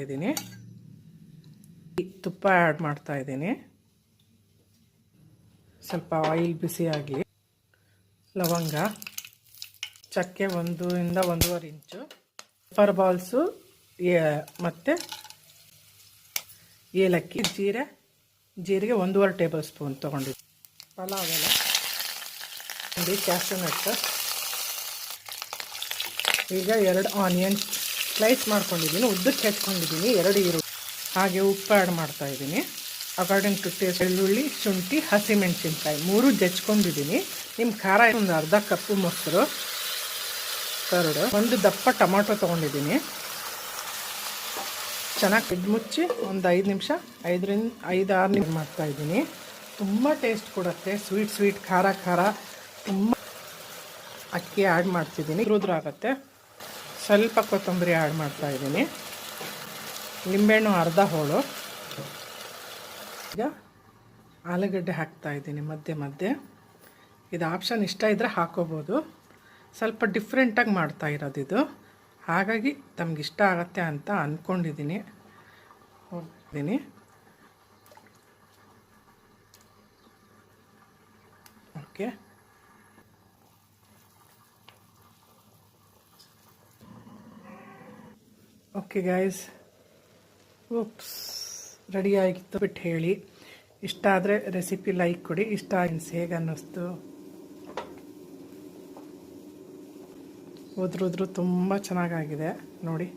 ಇದ್ದೀನಿ. ತುಪ್ಪ ಆ್ಯಡ್ ಮಾಡ್ತಾ ಇದ್ದೀನಿ. ಸ್ವಲ್ಪ ಆಯಿಲ್ ಬಿಸಿಯಾಗಿ ಲವಂಗ, ಚಕ್ಕೆ 1 ಇಂದ 1.5 ಇಂಚು, ಪೆಪ್ಪರ್ ಬಾಲ್ಸು ಮತ್ತು ಏಲಕ್ಕಿ, ಜೀರಿಗೆ 1.5 ಟೇಬಲ್ ಸ್ಪೂನ್ ತೊಗೊಂಡಿದ್ದೀನಿ. ಪಲಾವ್ ಎಲೆ, ಕ್ಯಾಶ್ಯೂ ನಟ್. ಈಗ 2 ಆನಿಯನ್ ಸ್ಲೈಸ್ ಮಾಡ್ಕೊಂಡಿದ್ದೀನಿ, ಉದ್ದಕ್ಕೆ ಹೆಚ್ಕೊಂಡಿದ್ದೀನಿ. 2 ಈರುಳ್ಳಿ, ಹಾಗೆ ಉಪ್ಪು ಆ್ಯಡ್ ಮಾಡ್ತಾ ಇದ್ದೀನಿ. According to taste. ಬೆಳ್ಳುಳ್ಳಿ, ಶುಂಠಿ, ಹಸಿಮೆಣಸಿನ್ಕಾಯಿ 3 ಜಚ್ಕೊಂಡಿದ್ದೀನಿ. ನಿಮ್ಮ ಖಾರ ಒಂದು ಅರ್ಧ ಕಪ್ಪು ಮೊಸರು, ಒಂದು ದಪ್ಪ ಟೊಮಾಟೊ ತೊಗೊಂಡಿದ್ದೀನಿ. ಚೆನ್ನಾಗಿ ಮುಚ್ಚಿ ಒಂದು 5 ನಿಮಿಷ, 5-6 ನಿಮಿಷ ಮಾಡ್ತಾಯಿದ್ದೀನಿ. ತುಂಬ ಟೇಸ್ಟ್ ಕೊಡುತ್ತೆ. ಸ್ವೀಟ್ ಖಾರ ತುಂಬ. ಅಕ್ಕಿ ಆ್ಯಡ್ ಮಾಡ್ತಿದ್ದೀನಿ, ಆಗುತ್ತೆ. ಸ್ವಲ್ಪ ಕೊತ್ತಂಬರಿ ಆ್ಯಡ್ ಮಾಡ್ತಾಯಿದ್ದೀನಿ. ನಿಂಬೆಹಣ್ಣು ಅರ್ಧ ಹೋಳು. ಈಗ ಆಲೂಗಡ್ಡೆ ಹಾಕ್ತಾಯಿದ್ದೀನಿ ಮಧ್ಯೆ. ಇದು ಆಪ್ಷನ್, ಇಷ್ಟ ಇದ್ದರೆ ಹಾಕೋಬೋದು. ಸ್ವಲ್ಪ ಡಿಫ್ರೆಂಟಾಗಿ ಮಾಡ್ತಾ ಇರೋದು ಇದು, ಹಾಗಾಗಿ ತಮಗಿಷ್ಟ ಆಗತ್ತೆ ಅಂತ ಅಂದ್ಕೊಂಡಿದ್ದೀನಿ. ಓಕೆ, ಓಕೆ ಗೈಸ್, ರೆಡಿ ಆಗಿತ್ತು. ಬಿಟ್ಟು ಹೇಳಿ, ಇಷ್ಟ ಆದರೆ ರೆಸಿಪಿ ಲೈಕ್ ಕೊಡಿ. ಇಷ್ಟ ಹೇಗೆ ಅನ್ನಿಸ್ತು? ಉದ್ರು ತುಂಬ ಚೆನ್ನಾಗಾಗಿದೆ ನೋಡಿ.